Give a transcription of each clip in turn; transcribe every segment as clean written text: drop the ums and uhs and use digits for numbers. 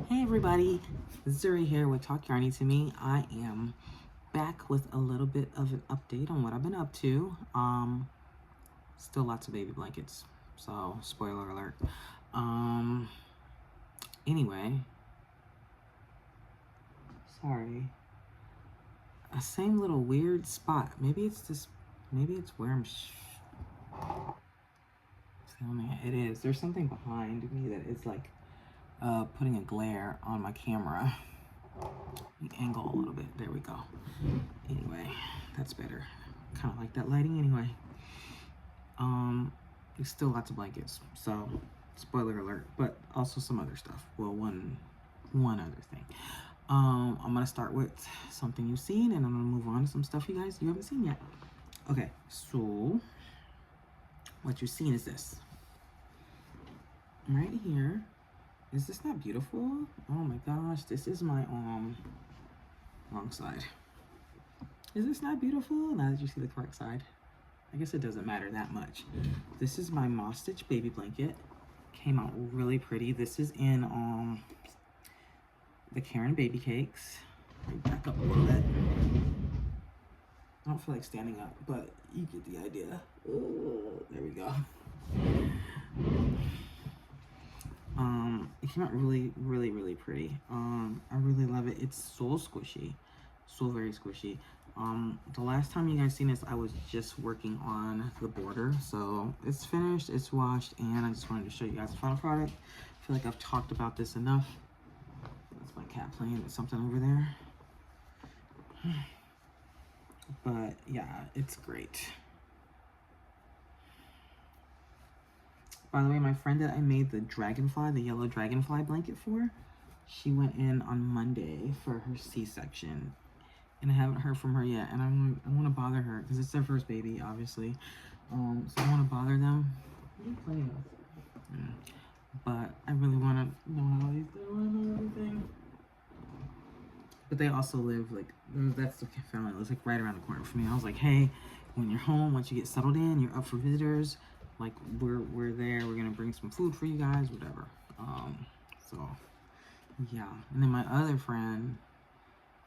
Hey everybody, Zuri here with Talk Yarny to Me. I am back with a little bit of an update on what I've been up to. Still lots of baby blankets, so spoiler alert. Anyway, sorry. A same little weird spot. Maybe it's where I'm filming it. It is. There's something behind me that is like putting a glare on my camera. Angle a little bit. There we go. Anyway, that's better. Kind of like that lighting anyway. There's still lots of blankets, so spoiler alert, but also some other stuff. Well, one other thing. I'm gonna start with something you've seen, and I'm gonna move on to some stuff you haven't seen yet. Okay, so what you've seen is this right here. Is this not beautiful? Oh my gosh, this is my wrong side. Is this not beautiful? Now that you see the correct side, I guess it doesn't matter that much. This is my moss stitch baby blanket. Came out really pretty. This is in the Karen Baby Cakes. Let me back up a little bit. I don't feel like standing up, but you get the idea. There we go. It came out really, really, really pretty. I really love it. It's so squishy, so very squishy. The last time you guys seen this, I was just working on the border, so it's finished, it's washed, and I just wanted to show you guys the final product. I feel like I've talked about this enough. That's my cat playing with something over there. But yeah, it's great. By the way, my friend that I made the dragonfly, the yellow dragonfly blanket for, she went in on Monday for her C-section. And I haven't heard from her yet. And I want to bother her because it's their first baby, obviously. So I want to bother them. What are you playing with? But I really want to know how he's doing and everything. But they also live, like, that's the family that lives, like, right around the corner from me. I was like, hey, when you're home, once you get settled in, you're up for visitors. Like, we're there, we're gonna bring some food for you guys, whatever. So yeah. And then my other friend,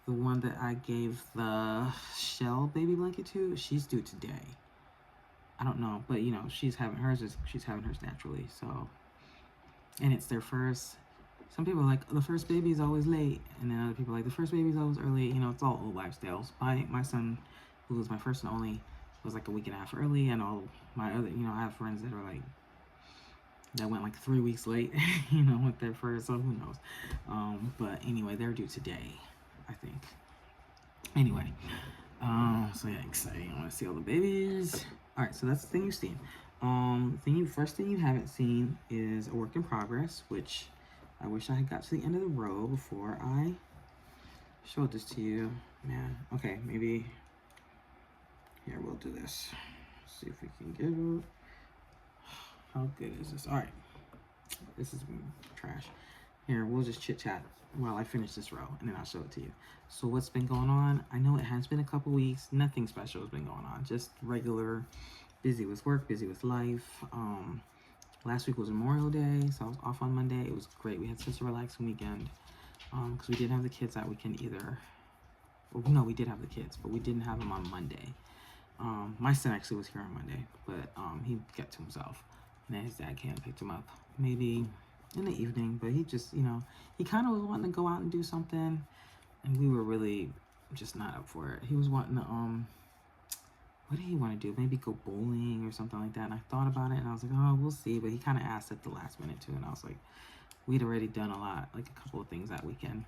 the one that I gave the shell baby blanket to, she's due today. I don't know, but you know, she's having hers naturally. So, and it's their first. Some people are like, the first baby is always late, and then other people are like, the first baby is always early. You know, it's all old lifestyles. My son, who was my first and only, was like a week and a half early, and all my other, you know, I have friends that are like, that went like 3 weeks late, you know, with their first, so who knows. But anyway, they're due today, I think. Anyway, so yeah, exciting. I want to see all the babies. All right, so that's the thing you've seen. First thing you haven't seen is a work in progress, which I wish I had got to the end of the row before I showed this to you. Man, okay, maybe here, we'll do this. See if we can get it. How good is this? All right, this is trash. Here, we'll just chit chat while I finish this row, and then I'll show it to you. So what's been going on? I know it has been a couple weeks. Nothing special has been going on. Just regular, busy with work, busy with life. Last week was Memorial Day, so I was off on Monday. It was great. We had such a relaxing weekend because we didn't have the kids that weekend either. Well, no, we did have the kids, but we didn't have them on Monday. My son actually was here on Monday, but he got to himself. And then his dad came and picked him up maybe in the evening, but he just, you know, he kind of was wanting to go out and do something, and we were really just not up for it. He was wanting to, what did he want to do? Maybe go bowling or something like that. And I thought about it, and I was like, oh, we'll see. But he kind of asked at the last minute too, and I was like, we'd already done a lot, like a couple of things that weekend.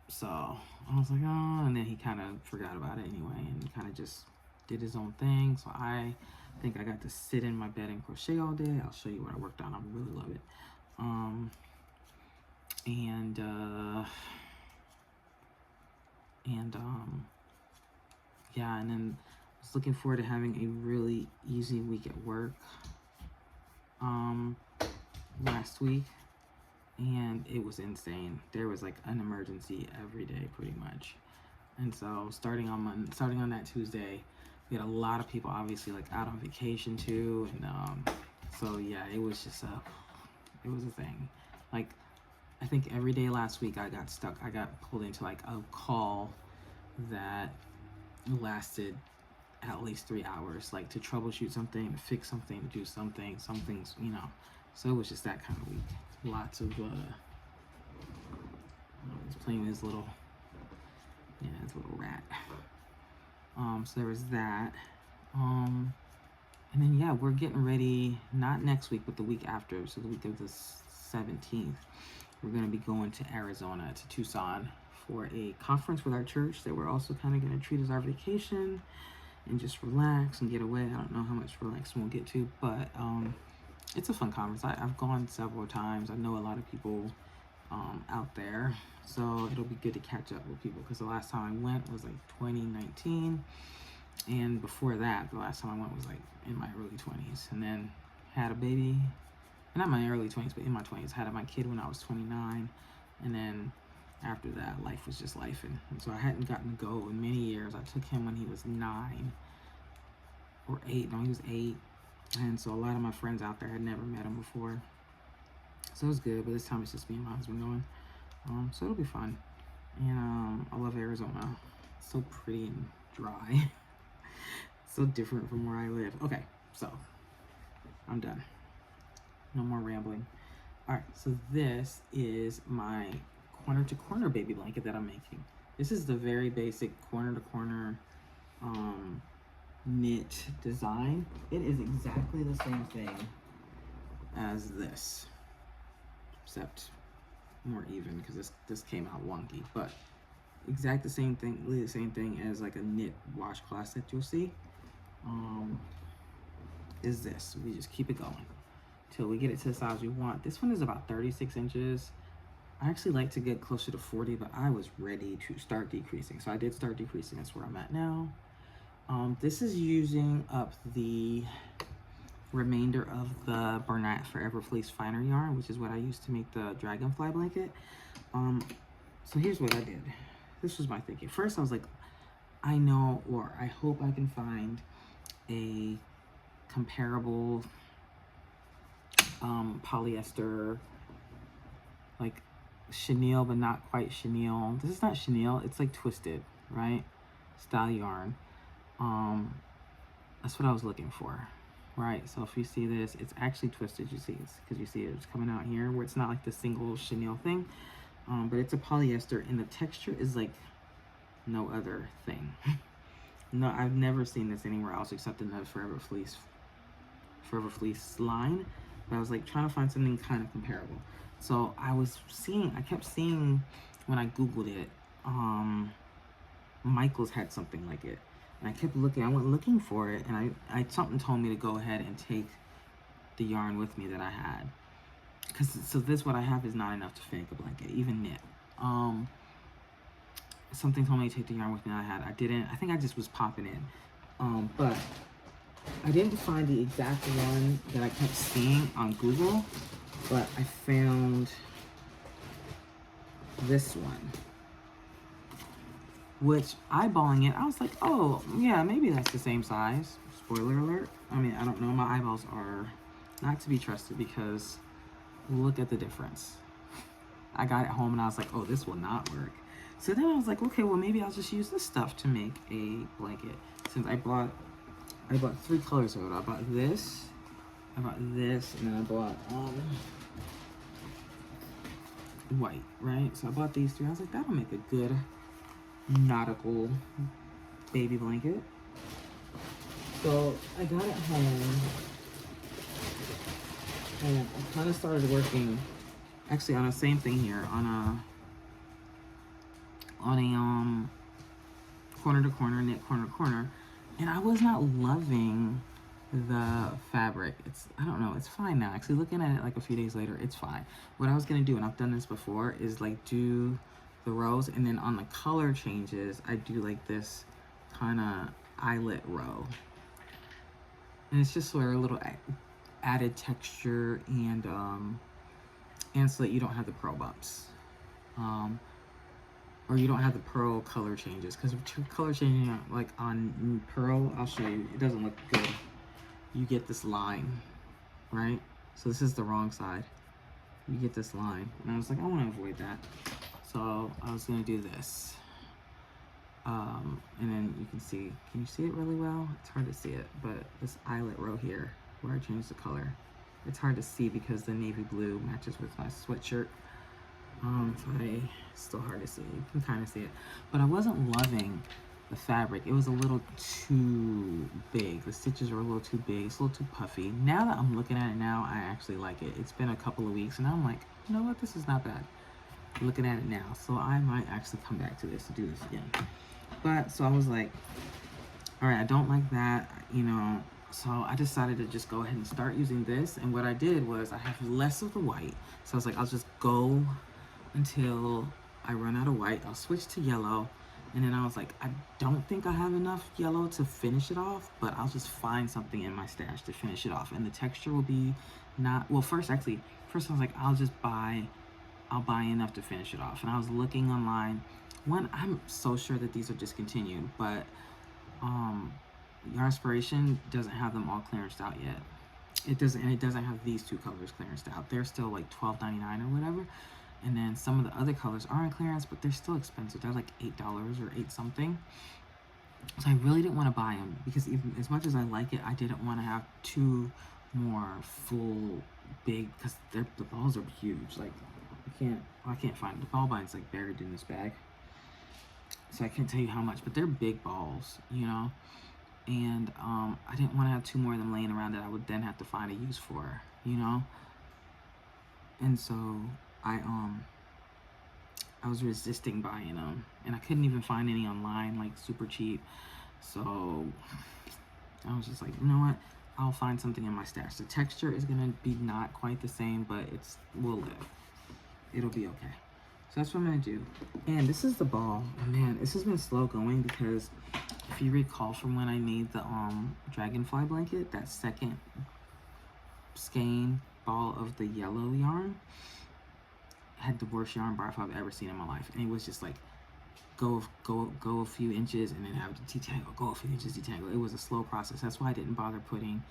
So I was like, oh, and then he kind of forgot about it anyway, and kind of just did his own thing. So I think I got to sit in my bed and crochet all day. I'll show you what I worked on. I really love it. Yeah, and then I was looking forward to having a really easy week at work last week, and it was insane. There was like an emergency every day pretty much. And so starting on that Tuesday, we had a lot of people obviously like out on vacation too, and so yeah, it was just it was a thing. Like, I think every day last week I got stuck. I got pulled into like a call that lasted at least 3 hours, like to troubleshoot something, to fix something, to do something, some things, you know. So it was just that kind of week. Lots of he's playing with his little rat. So there was that. And then yeah, we're getting ready, not next week, but the week after. So the week of the 17th, we're gonna be going to Arizona, to Tucson, for a conference with our church that we're also kind of gonna treat as our vacation and just relax and get away. I don't know how much relaxing we'll get to, but it's a fun conference. I've gone several times. I know a lot of people out there, so it'll be good to catch up with people, because the last time I went was like 2019, and before that, the last time I went was like in my early 20s, and then had a baby, not my early 20s, but in my 20s, had my kid when I was 29, and then after that, life was just life, and so I hadn't gotten to go in many years. I took him when he was 9 or 8. No, he was 8, and so a lot of my friends out there had never met him before, so it was good. But this time it's just me and my husband going, so it'll be fun. And I love Arizona. It's so pretty and dry. So different from where I live. Okay, so I'm done. No more rambling. All right, so this is my corner to corner baby blanket that I'm making. This is the very basic corner to corner knit design. It is exactly the same thing as this, except more even, because this came out wonky, but exact the same thing as like a knit washcloth that you'll see. Is this. We just keep it going till we get it to the size we want. This one is about 36 inches. I actually like to get closer to 40, but I was ready to start decreasing, so I did start decreasing. That's where I'm at now. This is using up the remainder of the Bernat Forever Fleece Finer yarn, which is what I used to make the dragonfly blanket. So here's what I did. This was my thinking. First, I was like, I know, or I hope I can find a comparable polyester, like chenille, but not quite chenille. This is not chenille, it's like twisted, right? Style yarn. That's what I was looking for, right? So if you see this, it's actually twisted. You see it's because you see it's coming out here, where it's not like the single chenille thing, but it's a polyester, and the texture is like no other thing. No, I've never seen this anywhere else except in the Forever Fleece line. But I was like trying to find something kind of comparable. So I kept seeing when I Googled it, Michael's had something like it. And I kept looking, I went looking for it, and something told me to go ahead and take the yarn with me that I had. So this, what I have, is not enough to make a blanket, even knit. Something told me to take the yarn with me that I had. I didn't, I think I just was popping in. But I didn't find the exact one that I kept seeing on Google, but I found this one, which, eyeballing it, I was like, oh, yeah, maybe that's the same size. Spoiler alert. I mean, I don't know. My eyeballs are not to be trusted, because look at the difference. I got it home and I was like, oh, this will not work. So then I was like, okay, well, maybe I'll just use this stuff to make a blanket. Since I bought 3 colors of it. I bought this, and then I bought white, right? So I bought these 3. I was like, that'll make a good nautical baby blanket. So I got it home, and I kind of started working actually on the same thing here, on a corner to corner, knit corner to corner, and I was not loving the fabric. I don't know, it's fine now. Actually, looking at it like a few days later, it's fine. What I was gonna do, and I've done this before, is like do the rows, and then on the color changes, I do like this kind of eyelet row, and it's just for a little added texture, and so that you don't have the pearl bumps, or you don't have the pearl color changes, because color changing like on pearl, I'll show you, it doesn't look good. You get this line, right? So this is the wrong side. you get this line. And I was like, I want to avoid that. So I was going to do this. And then you can see, can you see it really well? It's hard to see it, but this eyelet row here, where I changed the color, it's hard to see because the navy blue matches with my sweatshirt. It's still hard to see. You can kind of see it, but I wasn't loving the fabric. It was a little too big. The stitches are a little too big. It's a little too puffy. Now that I'm looking at it now, I actually like it. It's been a couple of weeks, and I'm like, you know what? This is not bad. Looking at it now, so I might actually come back to this to do this again. But so I was like, all right, I don't like that, you know. So I decided to just go ahead and start using this. And what I did was I have less of the white. So I was like, I'll just go until I run out of white. I'll switch to yellow. And then I was like, I don't think I have enough yellow to finish it off, but I'll just find something in my stash to finish it off. And the texture will be not, well, first I was like, I'll buy enough to finish it off. And I was looking online. One, I'm so sure that these are discontinued, but Yarnspiration doesn't have them all clearanced out yet. It doesn't have these two colors clearanced out. They're still like $12.99 or whatever. And then some of the other colors are on clearance, but they're still expensive. They're like $8 or $8 something. So I really didn't want to buy them because even as much as I like it, I didn't want to have two more full big, because the balls are huge. Like I can't find the ball bind's like buried in this bag. So I can't tell you how much, but they're big balls, you know. And I didn't want to have two more of them laying around that I would then have to find a use for, you know. And so I was resisting buying them, and I couldn't even find any online like super cheap. So I was just like, you know what? I'll find something in my stash. The texture is gonna be not quite the same, but we'll live. It'll be okay. So that's what I'm gonna do. And this is the ball. And man, this has been slow going because if you recall from when I made the dragonfly blanket, that second skein ball of the yellow yarn had the worst yarn barf I've ever seen in my life. And it was just like go a few inches and then have to detangle, go a few inches, detangle. It was a slow process. That's why I didn't bother putting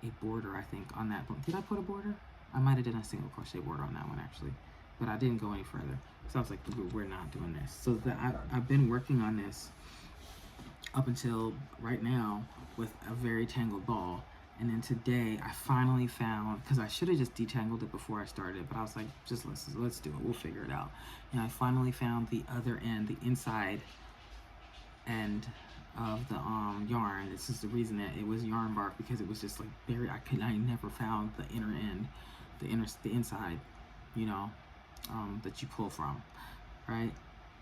a border, I think, on that. Did I put a border? I might have done a single crochet border on that one actually, but I didn't go any further. So I was like, we're not doing this. So I've been working on this up until right now with a very tangled ball. And then today I finally found, because I should have just detangled it before I started, but I was like, just let's do it. We'll figure it out. And I finally found the other end, the inside end of the yarn. This is the reason that it was yarn bark, because it was just like I never found the inner end, the inside, you know, that you pull from, right?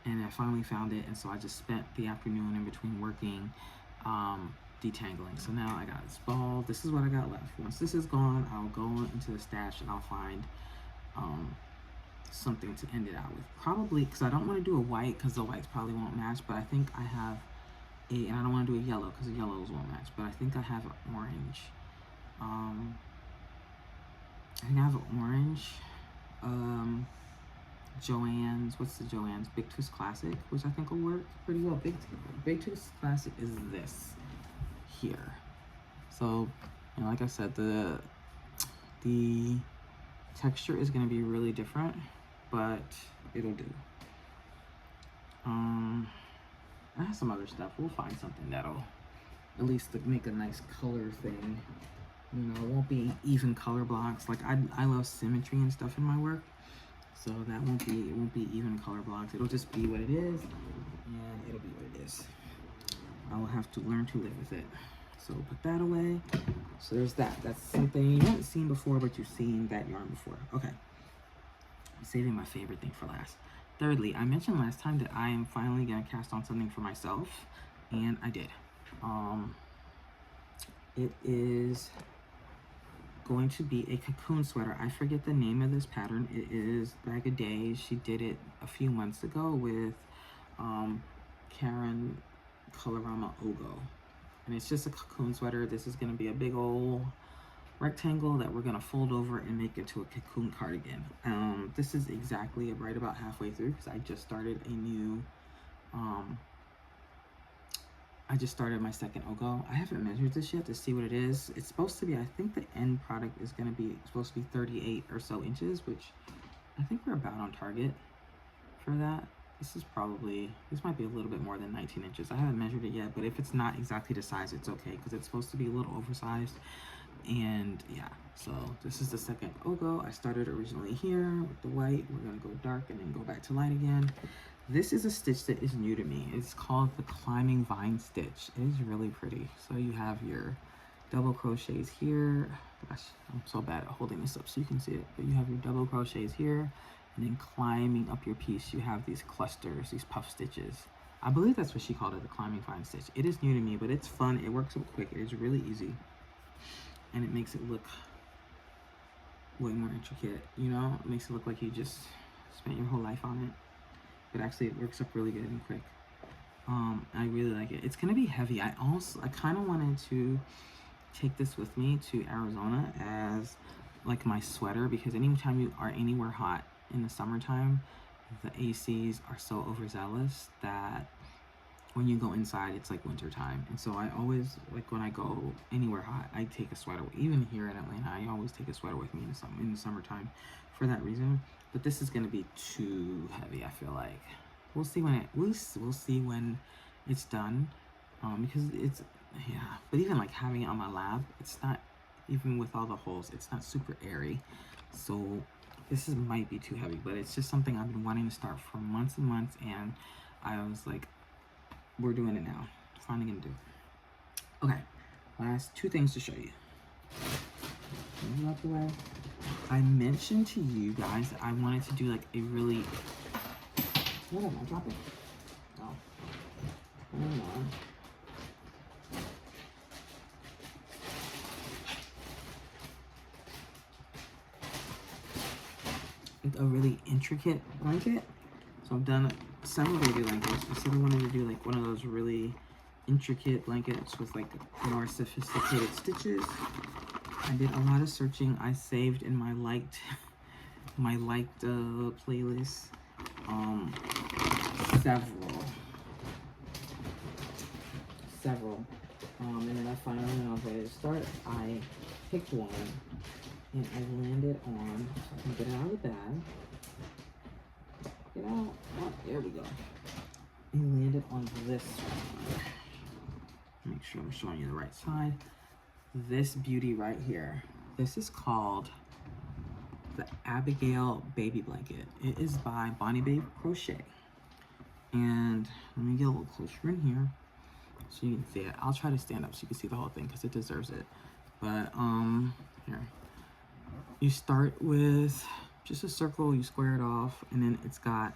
And I finally found it, and so I just spent the afternoon in between working detangling. So now I got this ball. This is what I got left. Once this is gone, I'll go into the stash and I'll find something to end it out with. Probably, because I don't want to do a white because the whites probably won't match, but I think I have and I don't want to do a yellow because the yellows won't match, but I think I have an orange. I think I have an orange. Joann's, what's the Joann's? Big Twist Classic, which I think will work pretty well. Big Twist Classic is this here. So, you know, like I said, the texture is going to be really different, but it'll do. I have some other stuff. We'll find something that'll at least make a nice color thing. You know, it won't be even color blocks. Like I love symmetry and stuff in my work. So it won't be even color blocks. It'll just be what it is, and it'll be what it is. I will have to learn to live with it. So put that away. So there's that. That's something you haven't seen before, but you've seen that yarn before. Okay. I'm saving my favorite thing for last. Thirdly, I mentioned last time that I am finally gonna cast on something for myself, and I did. It is going to be a cocoon sweater. I forget the name of this pattern. It is Bag of Days. She did it a few months ago with Karen Colorama Ogo. And it's just a cocoon sweater. This is gonna be a big old rectangle that we're gonna fold over and make into a cocoon cardigan. This is exactly right about halfway through because I just started a new I just started my second Ogo. I haven't measured this yet to see what it is. It's supposed to be, I think the end product is going to be supposed to be 38 or so inches, which I think we're about on target for that. This might be a little bit more than 19 inches. I haven't measured it yet, but if it's not exactly the size, it's okay, because it's supposed to be a little oversized. And yeah, so this is the second Ogo. I started originally here with the white. We're gonna go dark and then go back to light again. This is a stitch that is new to me. It's called the climbing vine stitch. It is really pretty. So you have your double crochets here. Gosh, I'm so bad at holding this up so you can see it. But you have your double crochets here, and then climbing up your piece, you have these clusters, these puff stitches. I believe that's what she called it, the climbing vine stitch. It is new to me, but it's fun. It works up quick. It is really easy. And it makes it look way more intricate, you know? It makes it look like you just spent your whole life on it. But actually it works up really good and quick. I really like it. It's gonna be heavy. I kind of wanted to take this with me to Arizona as like my sweater, because anytime you are anywhere hot in the summertime, the ACs are so overzealous that when you go inside, it's like winter time. And so I always, like when I go anywhere hot, I take a sweater. Even here in Atlanta, I always take a sweater with me in the summertime for that reason. But this is gonna be too heavy, I feel like. We'll see when it's done, because it's, yeah. But even like having it on my lap, it's not, even with all the holes, it's not super airy. So this might be too heavy, but it's just something I've been wanting to start for months and months, and I was like, we're doing it now. Finally gonna do it. Okay, last two things to show you. Move out the way. I mentioned to you guys that I wanted to do like a really, what am I dropping? Oh, hang on. Like a really intricate blanket. So I've done several baby blankets. I said I wanted to do like one of those really intricate blankets with like more sophisticated stitches. I did a lot of searching. I saved in my liked playlist several and then I finally, when I was ready to start, I picked one and I landed on, so I can get it out of the bag. Get out. Oh, there we go. I landed on this one. Make sure I'm showing you the right side. This beauty right here. This is called the Abigail Baby Blanket. It is by Bonnie Babe Crochet. And let me get a little closer in here so you can see it. I'll try to stand up so you can see the whole thing because it deserves it. But here. You start with just a circle, you square it off, and then it's got a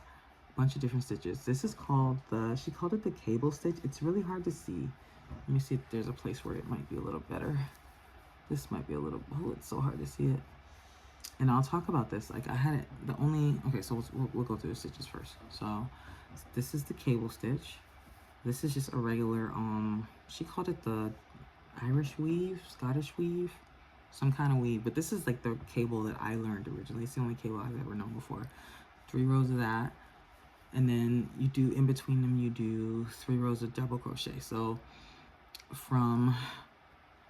bunch of different stitches. This is called she called it the cable stitch. It's really hard to see. Let me see if there's a place where it might be a little better. This might be a little, oh, it's so hard to see it. And I'll talk about this. Like I had it, okay, so we'll go through the stitches first. So this is the cable stitch. This is just a regular, she called it the Irish weave, Scottish weave, some kind of weave. But this is like the cable that I learned originally. It's the only cable I've ever known before. 3 rows of that. And then you do, in between them, you do 3 rows of double crochet. So from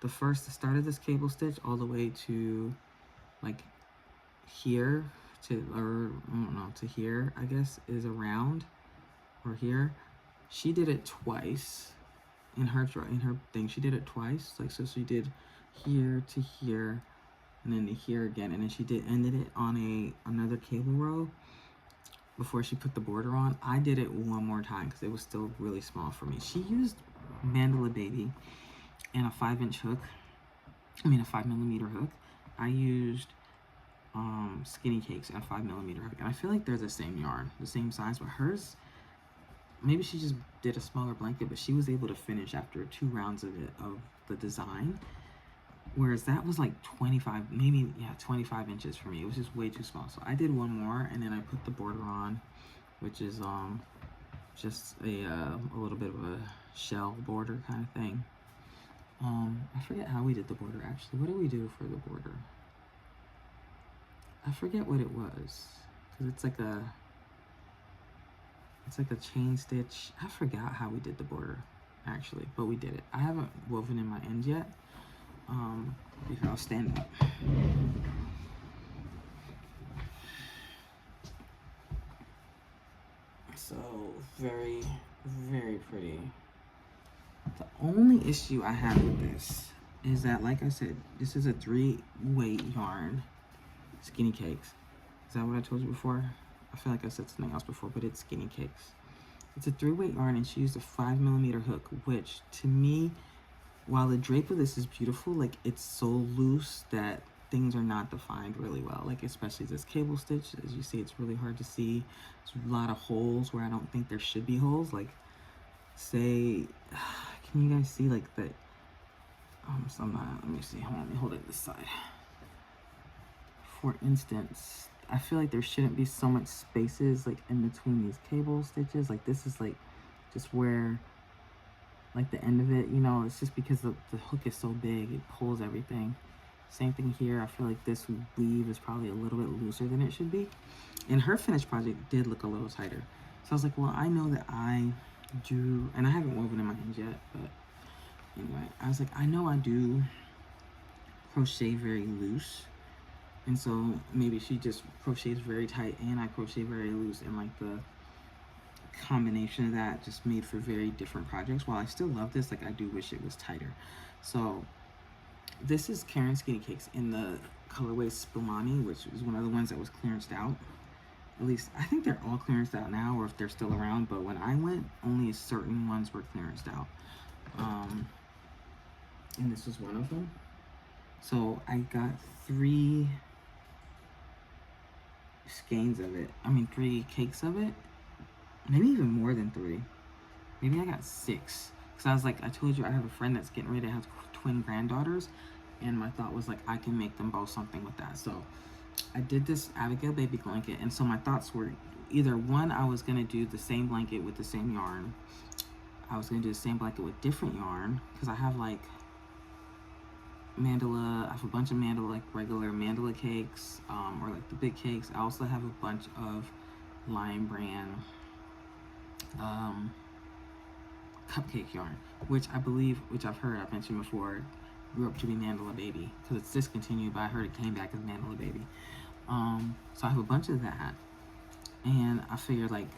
the start of this cable stitch all the way to like here to, or I don't know, to here, I guess, is around, or here. She did it twice in her thing. She did it twice, like, so she did here to here and then to here again, and then she ended it on another cable row before she put the border on. I did it one more time because it was still really small for me. She used Mandala Baby and a 5-inch hook, a 5mm hook. I used Skinny Cakes and a 5mm hook, and I feel like they're the same yarn, the same size, but hers, maybe she just did a smaller blanket, but she was able to finish after 2 rounds of the design, whereas that was like 25 inches for me. It was just way too small. So I did one more, and then I put the border on, which is just a little bit of a shell border kind of thing. I forget how we did the border actually. What did we do for the border? I forget what it was, because it's like a chain stitch. I forgot how we did the border actually, but we did it. I haven't woven in my ends yet. If I'll stand up. So very, very pretty. The only issue I have with this is that, like I said, this is a 3-weight yarn, Skinny Cakes. Is that what I told you before? I feel like I said something else before, but it's Skinny Cakes. It's a 3-weight yarn, and she used a 5mm hook, which to me, while the drape of this is beautiful, like it's so loose that things are not defined really well. Like especially this cable stitch, as you see, it's really hard to see. There's a lot of holes where I don't think there should be holes. Like say, can you guys see like that? So I'm not, let me see, hold on, let me hold it this side. For instance, I feel like there shouldn't be so much spaces like in between these cable stitches. Like this is like just where like the end of it, you know, it's just because the hook is so big, it pulls everything. Same thing here. I feel like this weave is probably a little bit looser than it should be. And her finished project did look a little tighter. So I was like, well, I know that I do, and I haven't woven in my hands yet, but anyway, I was like, I know I do crochet very loose. And so maybe she just crochets very tight and I crochet very loose, and like the combination of that just made for very different projects. While I still love this, like I do wish it was tighter. So this is Karen Skinny Cakes in the colorway Spumani, which is one of the ones that was clearanced out. At least I think they're all clearanced out now, or if they're still around, but when I went, only certain ones were clearanced out. And this was one of them. So I got 3 skeins of it. I mean 3 cakes of it. Maybe even more than 3. Maybe I got 6. Because I was like, I told you I have a friend that's getting ready to have twin granddaughters. And my thought was like, I can make them both something with that. So I did this Abigail baby blanket. And so my thoughts were either one, I was going to do the same blanket with the same yarn. I was going to do the same blanket with different yarn. Because I have like mandala, I have a bunch of mandala, like regular mandala cakes, or like the big cakes. I also have a bunch of Lion Brand cupcake yarn, which I believe, which I've heard, I've mentioned before, grew up to be Mandala Baby, because it's discontinued, but I heard it came back as Mandala Baby. So I have a bunch of that, and I figured like,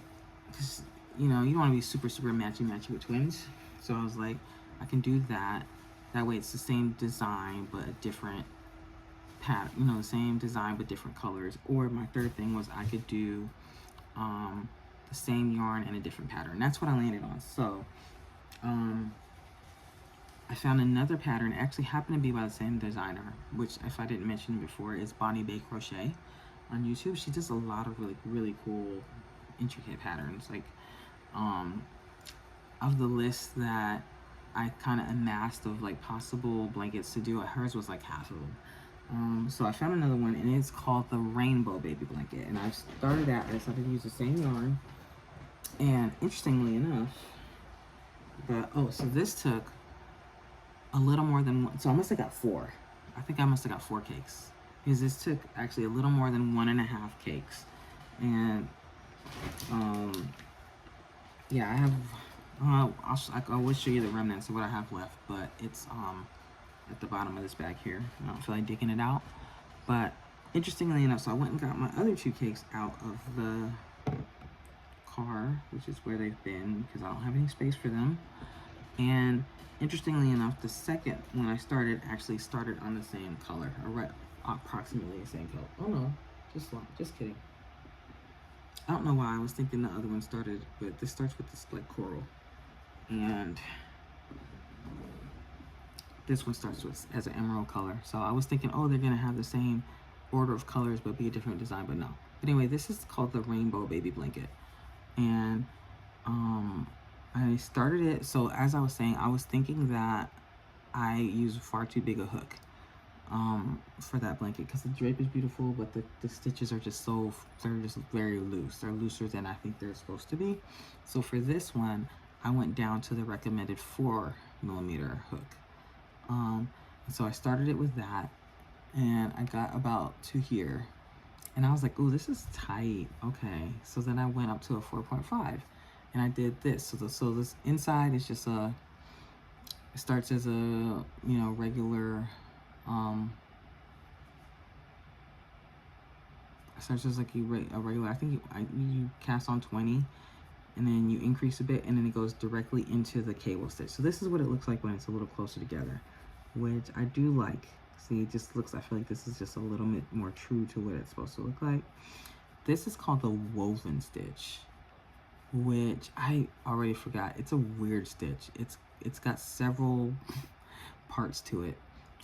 cause you know, you don't want to be super matchy with twins, so I was like, I can do that. That way it's the same design but a different pattern, you know, the same design but different colors. Or my third thing was I could do the same yarn and a different pattern. That's what I landed on. So I found another pattern. It actually happened to be by the same designer, which, if I didn't mention before, is Bonnie Bay Crochet on YouTube. She does a lot of really cool, intricate patterns. Like, of the list that I kind of amassed of like possible blankets to do, hers was like half of them. So I found another one, and it's called the Rainbow Baby Blanket. And I've started out, I decided to use the same yarn. And interestingly enough, so this took a little more than one, so I must have got 4. I think I must have got 4 cakes, because this took actually a little more than 1.5 cakes. And yeah, I have I will show you the remnants of what I have left, but it's at the bottom of this bag here. I don't feel like digging it out. But interestingly enough, so I went and got my other 2 cakes out of the car, which is where they've been, because I don't have any space for them. And interestingly enough, the second one I started actually started on the same color, or right, approximately the same color. Oh no, just kidding. I don't know why I was thinking the other one started, but this starts with this like coral, and this one starts with as an emerald color. So I was thinking, oh, they're gonna have the same order of colors but be a different design, but no. But anyway, this is called the Rainbow Baby Blanket, and I started it. So as I was saying, I was thinking that I used far too big a hook for that blanket, because the drape is beautiful, but the stitches are just they're just very loose. They're looser than I think they're supposed to be. So for this one, I went down to the recommended 4mm hook. So I started it with that, and I got about to here, and I was like, oh, this is tight. Okay, so then I went up to a 4.5, and I did this. So this inside is just a It starts as a, regular, it starts as like a regular, I think you cast on 20, and then you increase a bit, and then it goes directly into the cable stitch. So this is what it looks like when it's a little closer together, which I do like. See, it just looks, I feel like this is just a little bit more true to what it's supposed to look like. This is called the woven stitch, which I already forgot. It's a weird stitch. It's got several parts to it,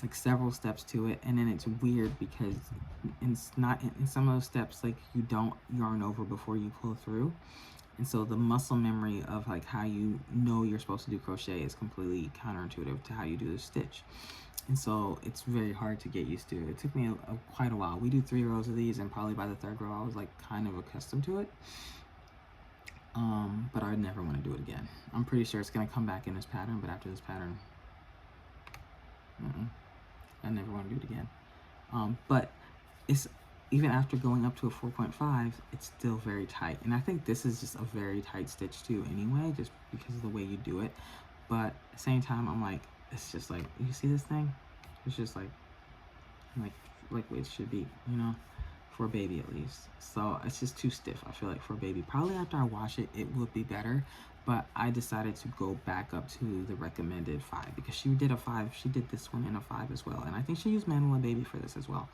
like several steps to it, and then it's weird because it's not in some of those steps, like you don't yarn over before you pull through. And so the muscle memory of like how you know you're supposed to do crochet is completely counterintuitive to how you do the stitch. And so it's very hard to get used to. It took me quite a while. We do 3 rows of these, and probably by the 3rd row I was like kind of accustomed to it. But I would never want to do it again. I'm pretty sure it's gonna come back in this pattern, but after this pattern, I never want to do it again. But it's, even after going up to a 4.5, it's still very tight. And I think this is just a very tight stitch too anyway, just because of the way you do it. But at the same time, I'm like, it's just like, you see this thing? It's just like what it should be, for a baby at least. So it's just too stiff, I feel like, for a baby. Probably after I wash it, it would be better. But I decided to go back up to the recommended 5 because she did a 5. She did this one in a 5 as well. And I think she used Manuela Baby for this as well.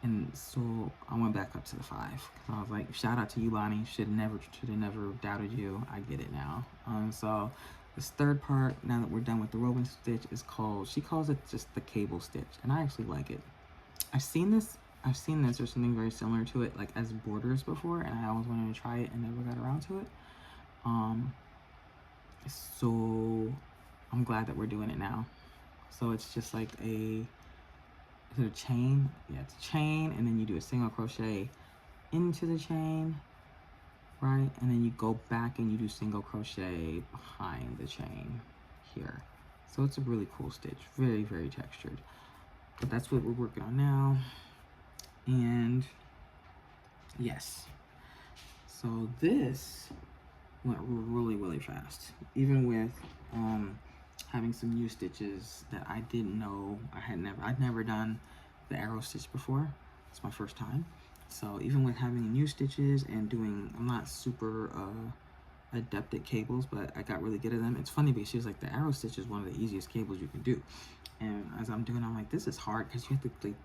And so I went back up to the 5. I was like, shout out to you, Bonnie. Should have never doubted you. I get it now. So this 3rd part, now that we're done with the woven stitch, is called, she calls it just the cable stitch. And I actually like it. I've seen this or something very similar to it, like as borders before, and I always wanted to try it and never got around to it. So I'm glad that we're doing it now. So it's just like is it a chain? Yeah, it's a chain, and then you do a single crochet into the chain, right? And then you go back and you do single crochet behind the chain here. So it's a really cool stitch, very, very textured. But that's what we're working on now. And yes, so this went really, really fast, even with having some new stitches that I didn't know I'd never done the arrow stitch before. It's my first time. So even with having new stitches and I'm not super adept at cables, but I got really good at them. It's funny because she was like, the arrow stitch is one of the easiest cables you can do. And as I'm doing, I'm like, this is hard because you have to like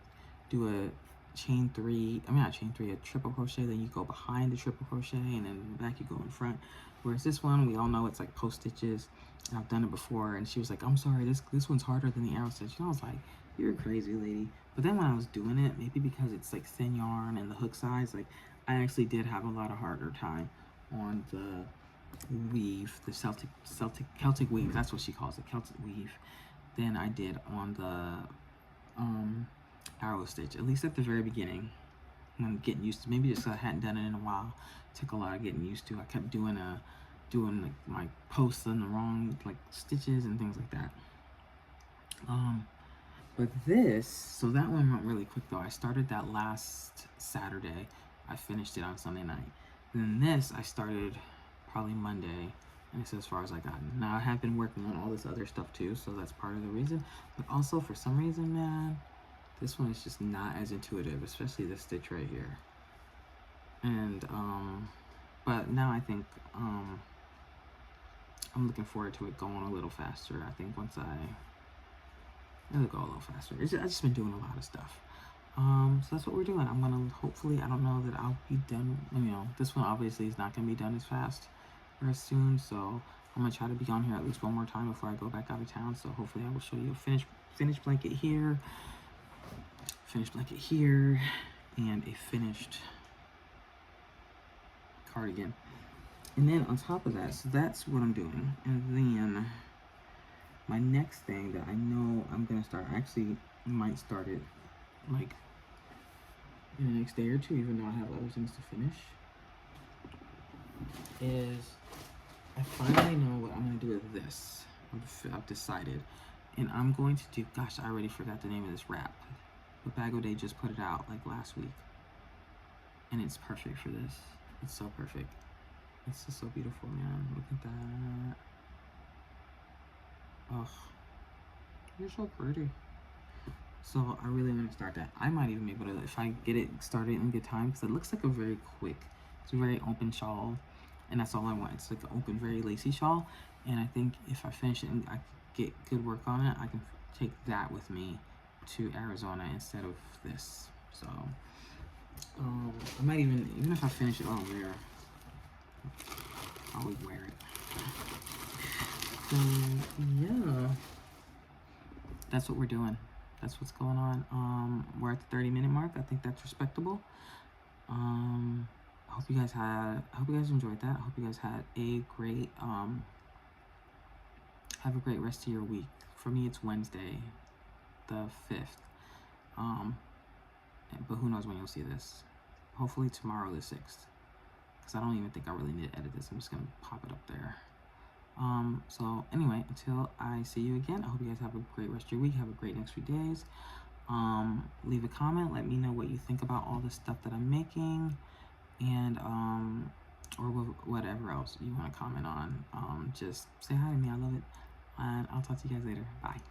do a triple crochet, then you go behind the triple crochet, and then in the back you go in front. Whereas this one, we all know it's like post stitches, and I've done it before. And she was like, I'm sorry, this one's harder than the arrow stitch. And I was like, you're crazy, lady. But then when I was doing it, maybe because it's like thin yarn and the hook size, like I actually did have a lot of harder time on the weave, the Celtic weave, that's what she calls it, Celtic weave, than I did on the arrow stitch, at least at the very beginning. I'm getting used to, maybe just because I hadn't done it in a while. It took a lot of getting used to. I kept doing like my posts on the wrong like stitches and things like that. But this, so that one went really quick though. I started that last Saturday. I finished it on Sunday night. And then this I started probably Monday, and it's as far as I got. Now I have been working on all this other stuff too, so that's part of the reason. But also for some reason, man, this one is just not as intuitive, especially this stitch right here. And but now I think I'm looking forward to it going a little faster. I think once it'll go a little faster. I've just been doing a lot of stuff. So that's what we're doing. I'm gonna hopefully, I don't know that I'll be done. This one obviously is not gonna be done as fast or as soon. So I'm gonna try to be on here at least one more time before I go back out of town. So hopefully I will show you a finished blanket here, and a finished cardigan. And then on top of that, so that's what I'm doing. And then my next thing that I know I'm gonna start, I actually might start it like in the next day or two, even though I have other things to finish, is I finally know what I'm gonna do with this. I've decided, and I'm going to do, gosh, I already forgot the name of this wrap, but Bag O' Day just put it out like last week, and it's perfect for this. It's so perfect. It's just so beautiful, man. Look at that. Ugh, you're so pretty. So I really want to start that. I might even be able to, if I get it started in good time, because it looks like a very quick, it's a very open shawl, and that's all I want. It's like an open, very lacy shawl, and I think if I finish it and I get good work on it, I can take that with me to Arizona instead of this. So I might even if I finish it, I'll wear, I would wear it. So yeah, that's what we're doing. That's what's going on. We're at the 30-minute mark. I think that's respectable. I hope you guys enjoyed that. I hope you guys had a great have a great rest of your week. For me, it's Wednesday, the 5th. But who knows when you'll see this? Hopefully tomorrow, the 6th. Because I don't even think I really need to edit this. I'm just gonna pop it up there. So anyway, until I see you again, I hope you guys have a great rest of your week. Have a great next few days. Leave a comment. Let me know what you think about all the stuff that I'm making, and or whatever else you want to comment on. Just say hi to me. I love it, and I'll talk to you guys later. Bye.